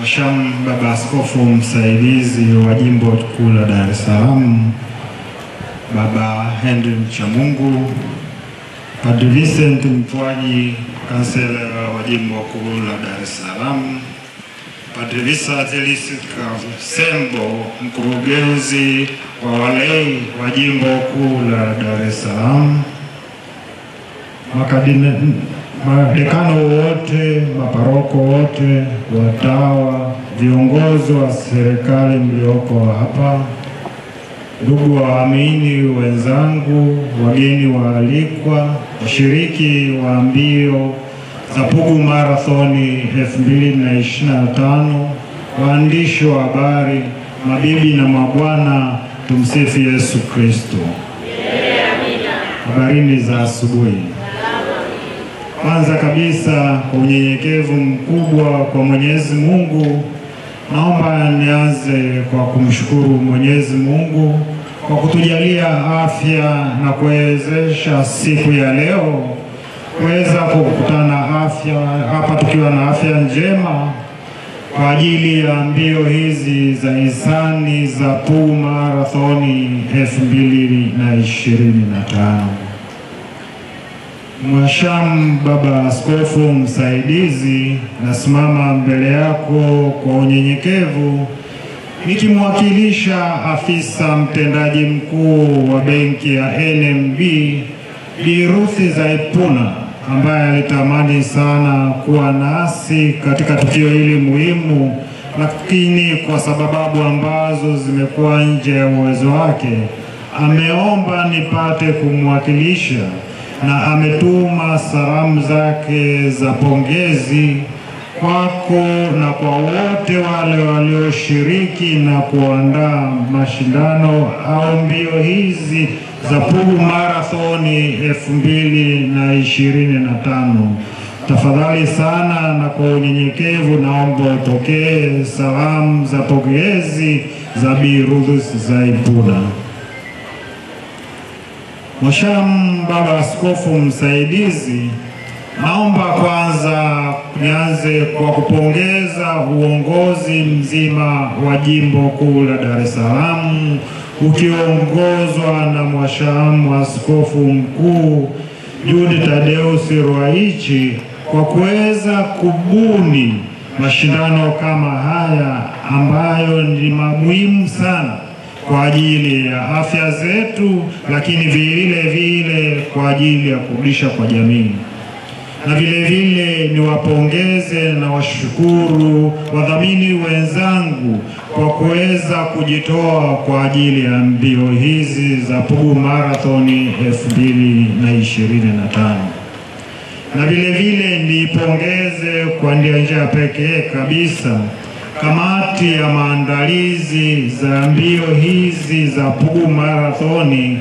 Mhashamu Baba Askofu Msaidizi wa Jimbo Kuu la Dar es Salaam, Baba Henry Mchamungu, Padre Vincent Mtwaji, Kansela wa Jimbo Kuu la Dar es Salaam, Padre Vincent Sembo, Mkurugenzi wa walei wa Jimbo Kuu la Dar es Salaam, madekano wote, maparoko wote, watawa, viongozi wa serikali mlioko hapa, ndugu waamini wenzangu, wageni waalikwa, washiriki wa mbio za Pugu Marathoni 2025, waandishi wa habari, mabibi na mabwana, tumsifu Yesu Kristo. Habarini za asubuhi. Kwanza kabisa, kwa unyenyekevu mkubwa kwa Mwenyezi Mungu, naomba nianze kwa kumshukuru Mwenyezi Mungu kwa kutujalia afya na kuwezesha siku ya leo kuweza kukutana hapa tukiwa na afya njema kwa ajili ya mbio hizi za hisani za Pugu Marathoni 2025. Mhashamu Baba Askofu Msaidizi, nasimama mbele yako kwa unyenyekevu nikimwakilisha afisa mtendaji mkuu wa benki ya NMB Bi Ruth Zaipuna, ambaye alitamani sana kuwa nasi katika tukio hili muhimu, lakini kwa sababu ambazo zimekuwa nje ya uwezo wake ameomba nipate kumwakilisha, na ametuma salamu zake za pongezi kwako na kwa wote wale walioshiriki na kuandaa mashindano au mbio hizi za Pugu Marathoni 2025. Tafadhali sana na kwa unyenyekevu naomba upokee salamu za pongezi za Bi Ruth Zaipuna. Mhashamu Baba Askofu Msaidizi, naomba kwanza nianze kwa kupongeza uongozi mzima wa Jimbo Kuu la Dar es Salaam ukiongozwa na Mhashamu Askofu Mkuu Jude Tadeus Ruwaichi kwa kuweza kubuni mashindano kama haya ambayo ni muhimu sana kwa ajili ya afya zetu, lakini vile kwa ajili ya kurudisha kwa jamii. Na vile niwapongeze na washukuru wadhamini wenzangu kwa kuweza kujitoa kwa ajili ya mbio hizi za Pugu Marathoni 2025. Na vile nipongeze kwa njia pekee kabisa kamati ya maandalizi za mbio hizi za Pugu Marathoni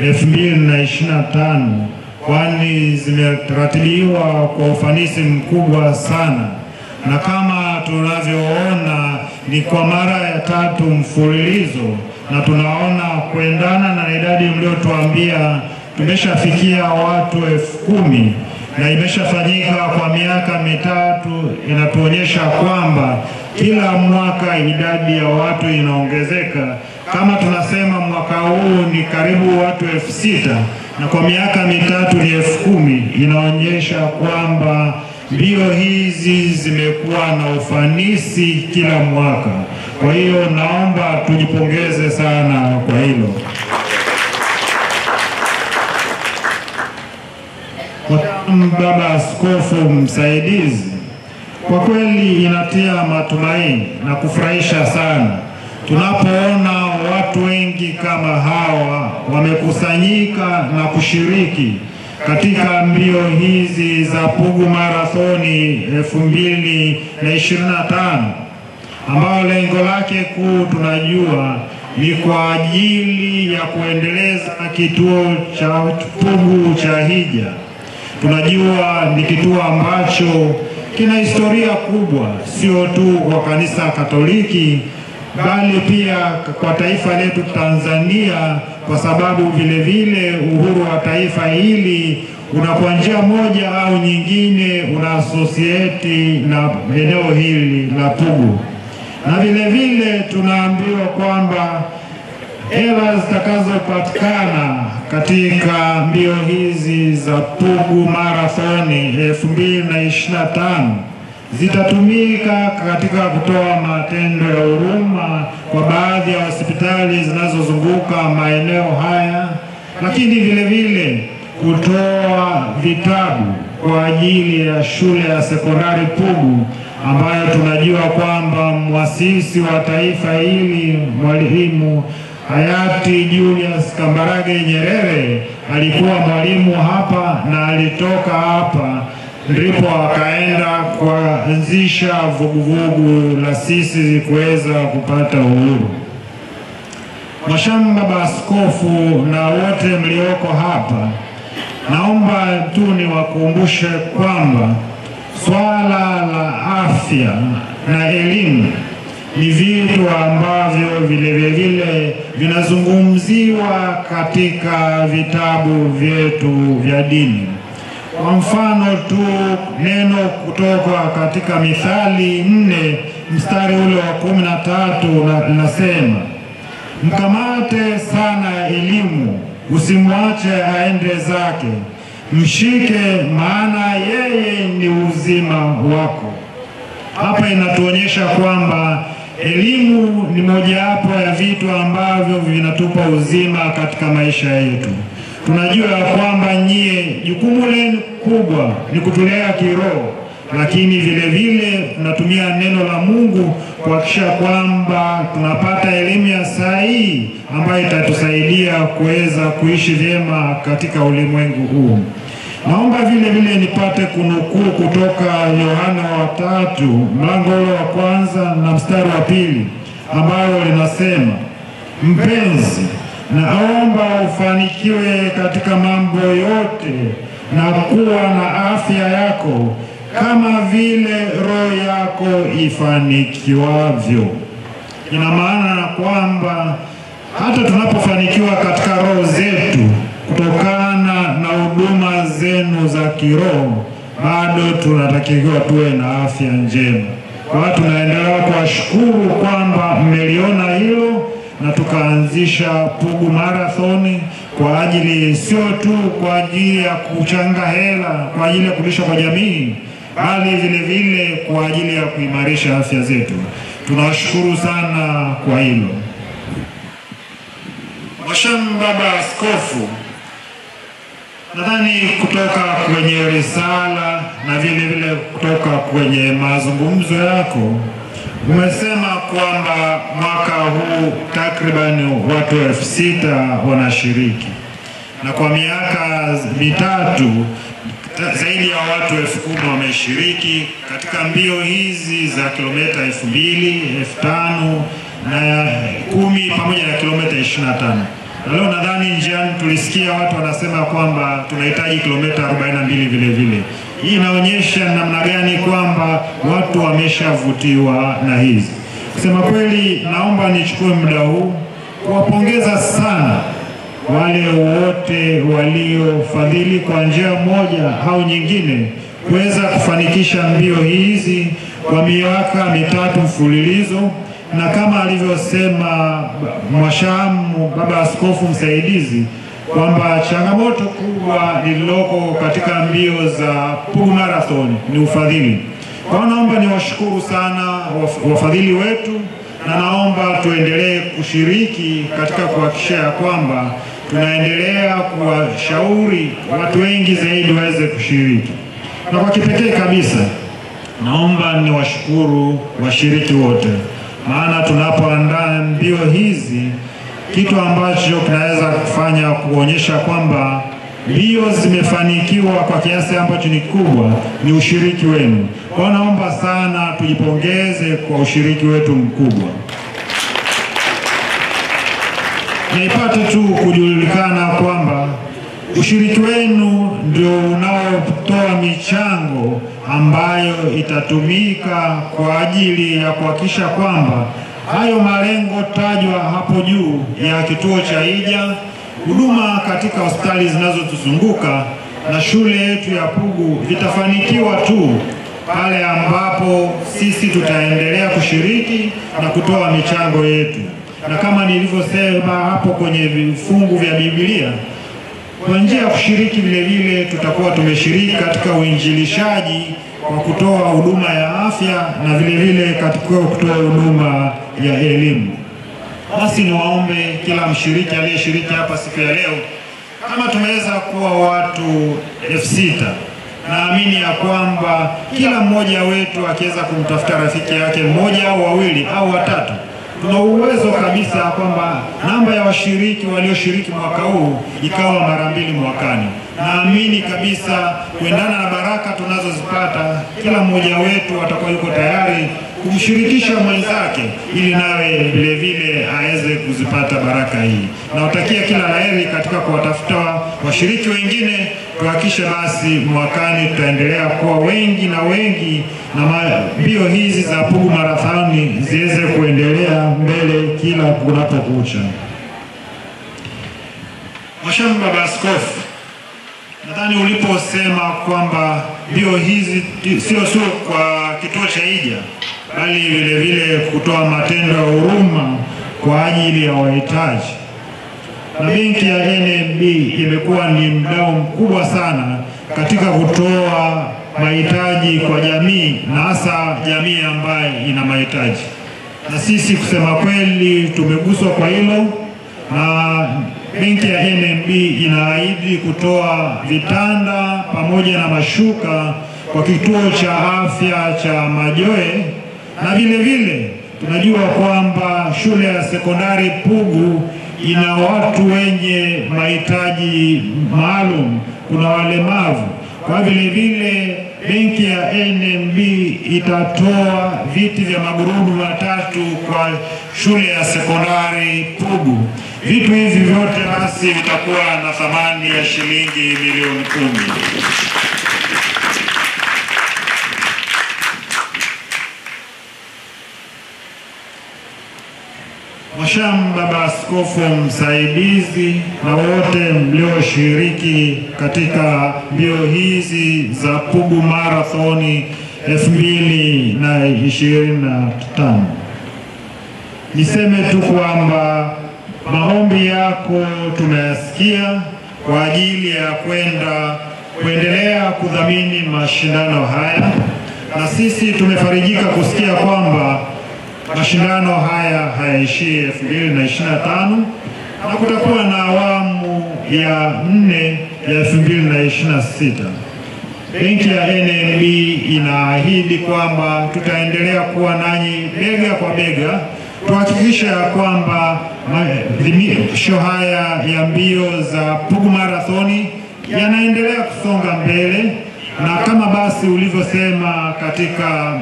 2025, kwani zimeratibiwa kwa ufanisi mkubwa sana, na kama tunavyoona ni kwa mara ya 3 mfululizo, na tunaona kuendana na idadi mliotuambia tumeshafikia watu 10,000 na imeshafanyika kwa miaka 3, inatuonyesha kwamba kila mwaka idadi ya watu inaongezeka. Kama tunasema mwaka huu ni karibu watu 6,000 na kwa miaka 3 ni 10,000, inaonyesha kwamba mbio hizi zimekuwa na ufanisi kila mwaka. Kwa hiyo naomba tujipongeze sana kwa hilo. Baba Askofu Msaidizi, kwa kweli inatia matumaini na kufurahisha sana tunapoona watu wengi kama hawa wamekusanyika na kushiriki katika mbio hizi za Pugu Marathoni 2025, ambao lengo lake kuu tunajua ni kwa ajili ya kuendeleza kituo cha Pugu cha Hija. Tunajua ni kituo ambacho kina historia kubwa, sio tu kwa kanisa Katoliki bali pia kwa taifa letu Tanzania, kwa sababu vile uhuru wa taifa hili kwa njia moja au nyingine una associate na eneo hili la Pugu. Na vile vile tunaambiwa kwamba hela zitakazopatikana katika mbio hizi za Pugu Marathoni 2025 zitatumika katika kutoa matendo ya huruma kwa baadhi ya hospitali zinazozunguka maeneo haya, lakini vile vile kutoa vitabu kwa ajili ya shule ya sekondari Pugu, ambayo tunajua kwamba muasisi wa taifa hili Mwalimu hayati Julius Kambarage Nyerere alikuwa mwalimu hapa, na alitoka hapa ndipo akaenda kuanzisha vuguvugu la sisi kuweza kupata uhuru. Mhashamu Baba Askofu na wote mlioko hapa, naomba tu niwakumbushe kwamba swala la afya na elimu ni vitu ambavyo vile vinazungumziwa katika vitabu vyetu vya dini. Kwa mfano tu neno kutoka katika Mithali 4 mstari ule wa 13 linasema, mkamate sana elimu, usimwache aende zake, mshike maana yeye ni uzima wako. Hapa inatuonyesha kwamba elimu ni mojawapo ya vitu ambavyo vinatupa uzima katika maisha yetu. Tunajua kwamba nyie jukumu lenu kubwa ni kutulea kiroho, lakini vile vile tunatumia neno la Mungu kuhakikisha kwamba tunapata elimu ya sahihi ambayo itatusaidia kuweza kuishi vyema katika ulimwengu huu. Naomba vile vile nipate kunukuu kutoka Yohana wa 3 mlango wa 1 na mstari wa 2 ambao linasema, mpenzi, naomba ufanikiwe katika mambo yote na kuwa na afya yako kama vile roho yako ifanikiwavyo. Ina maana kwamba hata tunapofanikiwa katika roho zetu kutokana na huduma zenu za kiroho, bado tunatakiwa tuwe na afya njema. Kwa hiyo tunaendelea kuwashukuru kwamba mmeliona hilo, na tukaanzisha Pugu Marathoni kwa ajili sio tu kwa ajili ya kuchanga hela kwa ajili ya kulisha kwa jamii, bali vile vile kwa ajili ya kuimarisha afya zetu. Tunawashukuru sana kwa hilo. Mhashamu Baba Askofu, nadhani kutoka kwenye risala na vile vile kutoka kwenye mazungumzo yako umesema kwamba mwaka huu takriban watu 6,000 wanashiriki, na kwa miaka mitatu zaidi ya watu 10,000 wameshiriki katika mbio hizi za kilomita 2,000, 5,000 na 10 pamoja na kilomita 25. Na leo nadhani njiani tulisikia watu wanasema kwamba tunahitaji kilomita 42 vile vile. Hii inaonyesha namna gani kwamba watu wameshavutiwa na hizi. Kusema kweli, naomba nichukue muda huu kuwapongeza sana wale wote waliofadhili kwa njia moja au nyingine kuweza kufanikisha mbio hizi kwa miaka mitatu mfululizo. Na kama alivyosema Mhashamu Baba Askofu Msaidizi kwamba changamoto kubwa lililoko katika mbio za Pugu Marathon ni ufadhili. Kwa naomba niwashukuru sana wafadhili wetu, na naomba tuendelee kushiriki katika kuhakikisha kwamba tunaendelea kuwashauri watu wengi zaidi waweze kushiriki. Na kwa kipekee kabisa naomba niwashukuru washiriki wote, maana tunapoandaa mbio hizi, kitu ambacho kinaweza kufanya kuonyesha kwamba mbio zimefanikiwa kwa kiasi ambacho ni kubwa ni ushiriki wenu. Kwa naomba sana tujipongeze kwa ushiriki wetu mkubwa. Na ipate tu kujulikana kwamba ushiriki wenu ndio unaotoa michango ambayo itatumika kwa ajili ya kuhakikisha kwamba hayo malengo tajwa hapo juu ya kituo cha hija, huduma katika hospitali zinazotuzunguka na shule yetu ya Pugu vitafanikiwa tu pale ambapo sisi tutaendelea kushiriki na kutoa michango yetu. Na kama nilivyosema hapo kwenye vifungu vya Biblia, kwa njia ya kushiriki vile vile tutakuwa tumeshiriki katika uinjilishaji kwa kutoa huduma ya afya na vile vile katika kutoa huduma ya elimu. Basi niwaombe kila mshiriki aliyeshiriki hapa siku ya leo, kama tumeweza kuwa watu 6,000, naamini ya kwamba kila mmoja wetu akiweza kumtafuta rafiki yake mmoja au wawili au watatu, tuna uwezo kabisa kwamba namba ya washiriki walioshiriki mwaka huu ikawa mara 2 mwakani. Naamini kabisa kuendana na baraka tunazozipata, kila mmoja wetu atakuwa yuko tayari kumshirikisha mwenzake ili nawe vile vile aweze kuzipata baraka hii. Nawatakia kila laheri katika kuwatafuta washiriki wengine. Tuhakikishe basi mwakani tutaendelea kuwa wengi na wengi, na mbio hizi za Pugu Marathoni ziweze kuendelea mbele kila kunapokucha. Mhashamu Baba Askofu, nadhani uliposema kwamba mbio hizi sio kwa kituo cha Hija, bali vile vile kutoa matendo ya huruma kwa ajili ya wahitaji, na benki ya NMB imekuwa ni mdau mkubwa sana katika kutoa mahitaji kwa jamii, na hasa jamii ambayo ina mahitaji. Na sisi kusema kweli tumeguswa kwa hilo, na benki ya NMB inaahidi kutoa vitanda pamoja na mashuka kwa kituo cha afya cha Majoe, na vile vile tunajua kwamba shule ya sekondari Pugu ina watu wenye mahitaji maalum, kuna walemavu. Kwa vile vile benki ya NMB itatoa viti vya magurudumu 3 kwa shule ya sekondari Pugu. Vitu hivi vyote basi vitakuwa na thamani ya shilingi milioni 10. Mhashamu Baba Askofu Msaidizi na wote mlioshiriki katika mbio hizi za Pugu Marathoni 2025, niseme tu kwamba maombi yako tumeyasikia kwa ajili ya kuendelea kudhamini mashindano haya, na sisi tumefarijika kusikia kwamba mashindano haya hayaishii 2025, na kutakuwa na awamu ya 4 ya 2026. Benki ya NMB inaahidi kwamba tutaendelea kuwa nanyi bega kwa bega, tuhakikisha ya kwamba maadhimisho haya ya mbio za Pugu Marathoni yanaendelea kusonga mbele, na kama basi ulivyosema katika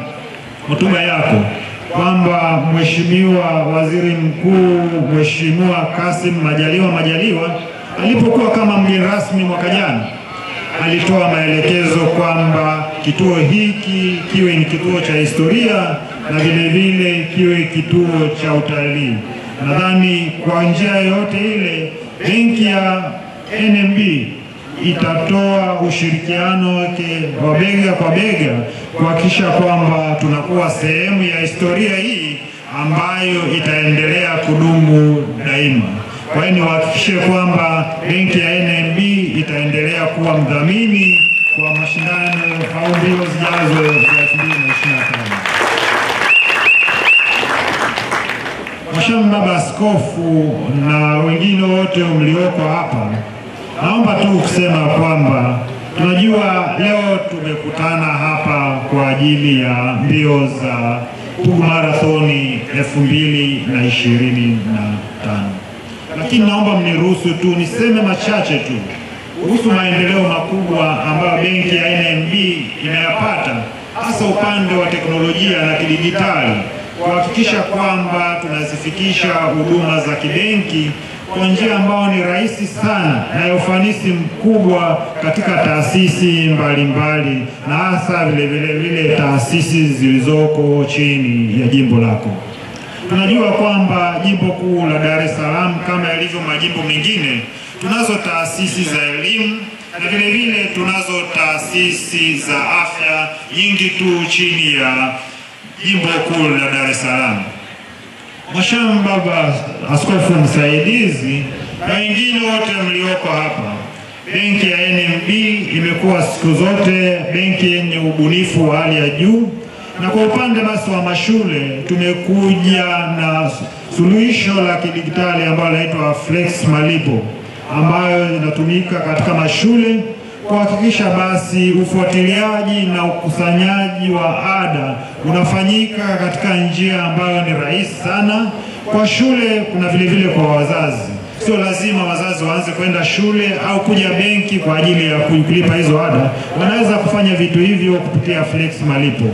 hotuba yako kwamba Mheshimiwa Waziri Mkuu Mheshimiwa Kassim Majaliwa alipokuwa kama mgeni rasmi mwaka jana, alitoa maelekezo kwamba kituo hiki kiwe ni kituo cha historia na vile vile kiwe kituo cha utalii. Nadhani kwa njia yote ile benki ya NMB itatoa ushirikiano wake wa bega kwa bega kuhakikisha kwamba tunakuwa sehemu ya historia hii ambayo itaendelea kudumu daima. Kwa hiyo niwahakikishie kwamba benki ya NMB itaendelea kuwa mdhamini kwa mashindano au mbio zijazo za 2025. Mhashamu Baba Askofu na wengine wote mlioko hapa, naomba tu kusema kwamba tunajua leo tumekutana hapa kwa ajili ya mbio za Pugu Marathoni 2025. Lakini naomba mniruhusu tu niseme machache tu kuhusu maendeleo makubwa ambayo benki ya NMB inayapata, hasa upande wa teknolojia na kidijitali, kuhakikisha kwamba tunazifikisha huduma za kibenki kwa njia ambayo ni rahisi sana na ya ufanisi mkubwa katika taasisi mbalimbali, na hasa vile taasisi zilizoko chini ya jimbo lako. Tunajua kwamba jimbo kuu la Dar es Salaam kama ilivyo majimbo mengine, tunazo taasisi za elimu na vile vile tunazo taasisi za afya nyingi tu chini ya jimbo kuu la Dar es Salaam. Mhashamu Baba Askofu Msaidizi na wengine wote mlioko hapa, benki ya NMB imekuwa siku zote benki yenye ubunifu wa hali ya juu, na kwa upande basi wa mashule tumekuja na suluhisho la kidigitali ambalo linaitwa Flex Malipo, ambayo inatumika katika mashule kuhakikisha basi ufuatiliaji na ukusanyaji wa ada unafanyika katika njia ambayo ni rahisi sana kwa shule na vile vile kwa wazazi. Sio lazima wazazi waanze kwenda shule au kuja benki kwa ajili ya kulipa hizo ada. Wanaweza kufanya vitu hivyo kupitia Flex Malipo.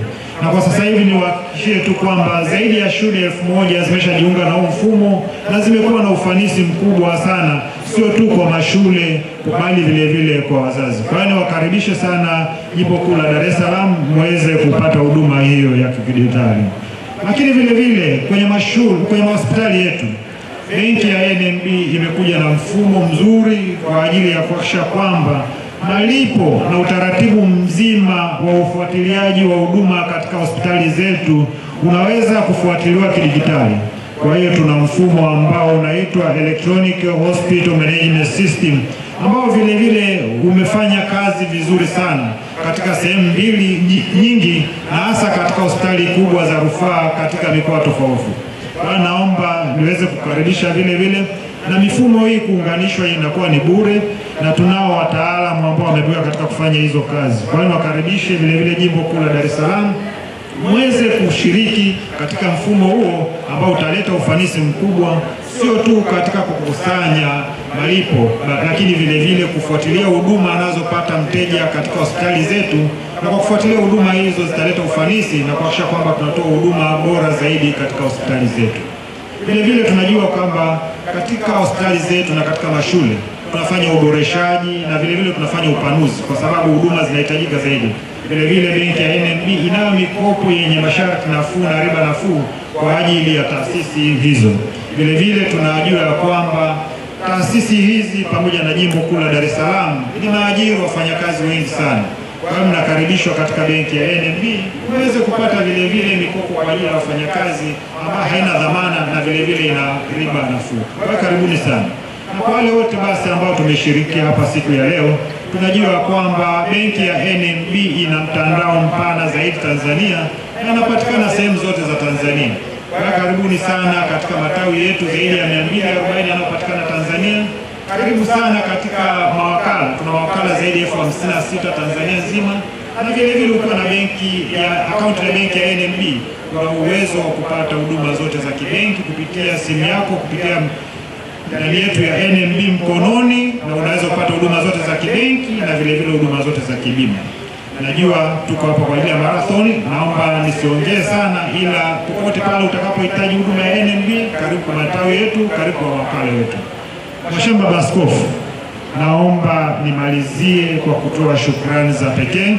Na kwa sasa hivi niwahakikishie tu kwamba zaidi ya shule 1000 zimeshajiunga na huu mfumo na zimekuwa na ufanisi mkubwa sana, sio tu kwa mashule bali vile vile kwa wazazi. Kwa hiyo niwakaribishe sana jimbo kuu la Dar es Salaam muweze kupata huduma hiyo ya kidijitali. Lakini vile vile kwenye mashule, kwenye hospitali yetu, benki ya NMB imekuja na mfumo mzuri kwa ajili ya kuhakikisha kwamba malipo na utaratibu mzima wa ufuatiliaji wa huduma katika hospitali zetu unaweza kufuatiliwa kidijitali. Kwa hiyo tuna mfumo ambao unaitwa Electronic Hospital Management System, ambao vile vile umefanya kazi vizuri sana katika sehemu nyingi, na hasa katika hospitali kubwa za rufaa katika mikoa tofauti. Kwa naomba niweze kukaribisha vile vile, na mifumo hii kuunganishwa inakuwa ni bure, na tunao wataalamu ambao wamebobea katika kufanya hizo kazi. Kwa hiyo wakaribishe vile vile jimbo kuu la Dar es Salaam muweze kushiriki katika mfumo huo ambao utaleta ufanisi mkubwa, sio tu katika kukusanya malipo, lakini vile vile kufuatilia huduma anazopata mteja katika hospitali zetu, na kwa kufuatilia huduma hizo zitaleta ufanisi na kuhakikisha kwamba tunatoa huduma bora zaidi katika hospitali zetu. Vile vile tunajua kwamba katika hospitali zetu na katika mashule tunafanya uboreshaji na vile vile tunafanya upanuzi kwa sababu huduma zinahitajika zaidi. Vile vile benki ya NMB inayo mikopo yenye masharti nafuu na riba nafuu kwa ajili ya taasisi hizo. Vile vile tunajua kwamba taasisi hizi pamoja na jimbo kuu la Dar es Salaam linaajiri wafanyakazi wengi sana. Kwa hiyo mnakaribishwa katika benki ya NMB uweze kupata vile vile mikopo kwa ajili ya wafanyakazi ambayo haina dhamana na vile vile ina riba nafuu. Kwa hiyo karibuni sana. Na kwa wale wote basi ambao tumeshiriki hapa siku ya leo, tunajua kwamba benki ya NMB ina mtandao mpana zaidi Tanzania na inapatikana sehemu zote za Tanzania. Kwa hiyo karibuni sana katika matawi yetu zaidi ya 240 yanayopatikana Tanzania. Karibu sana katika mawakala. Tuna mawakala zaidi ya 56 Tanzania nzima. Na vile vile ukiwa na benki ya akaunti ya benki ya NMB, una uwezo wa kupata huduma zote za kibenki kupitia simu yako, kupitia ndani yetu ya NMB mkononi, na unaweza kupata huduma zote za kibenki na vile vile huduma zote za kibima. Najua tuko hapa kwa ajili ya marathoni, naomba nisiongee sana, ila popote pale utakapohitaji huduma ya NMB, karibu kwa matawi yetu, karibu kwa wakala wetu. Mhashamu Baba Askofu, naomba nimalizie kwa kutoa shukrani za pekee.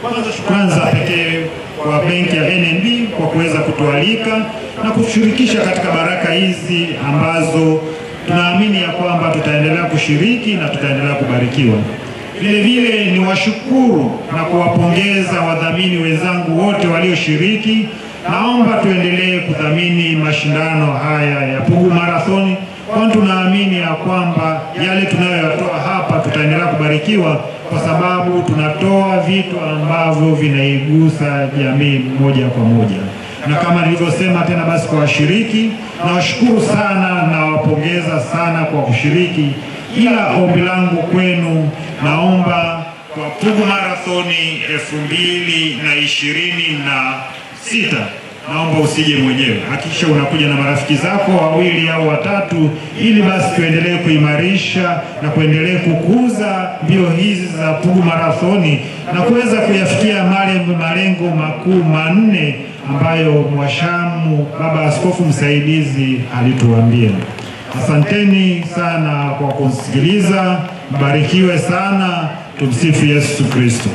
Kwanza shukrani za pekee kwa benki ya NMB kwa kuweza kutualika na kushirikisha katika baraka hizi ambazo tunaamini ya kwamba tutaendelea kushiriki na tutaendelea kubarikiwa. Vile vile ni washukuru na kuwapongeza wadhamini wenzangu wote walioshiriki. Naomba tuendelee kudhamini mashindano haya ya Pugu Marathon, kwani tunaamini ya kwamba yale tunayoyatoa hapa tutaendelea kubarikiwa kwa sababu tunatoa vitu ambavyo vinaigusa jamii moja kwa moja. Na kama nilivyosema tena basi kwa washiriki, nawashukuru sana na wapongeza sana kwa kushiriki. Ila ombi langu kwenu, naomba kwa Pugu Marathon 2026 naomba usije mwenyewe. Hakikisha unakuja na marafiki zako 2 au 3 ili basi tuendelee kuimarisha na kuendelee kukuza mbio hizi za Pugu Marathon na kuweza kuyafikia malengo makuu 4 ambayo Mhashamu Baba Askofu Msaidizi alituambia. Asanteni sana kwa kusikiliza. Mbarikiwe sana. Tumsifu Yesu Kristo.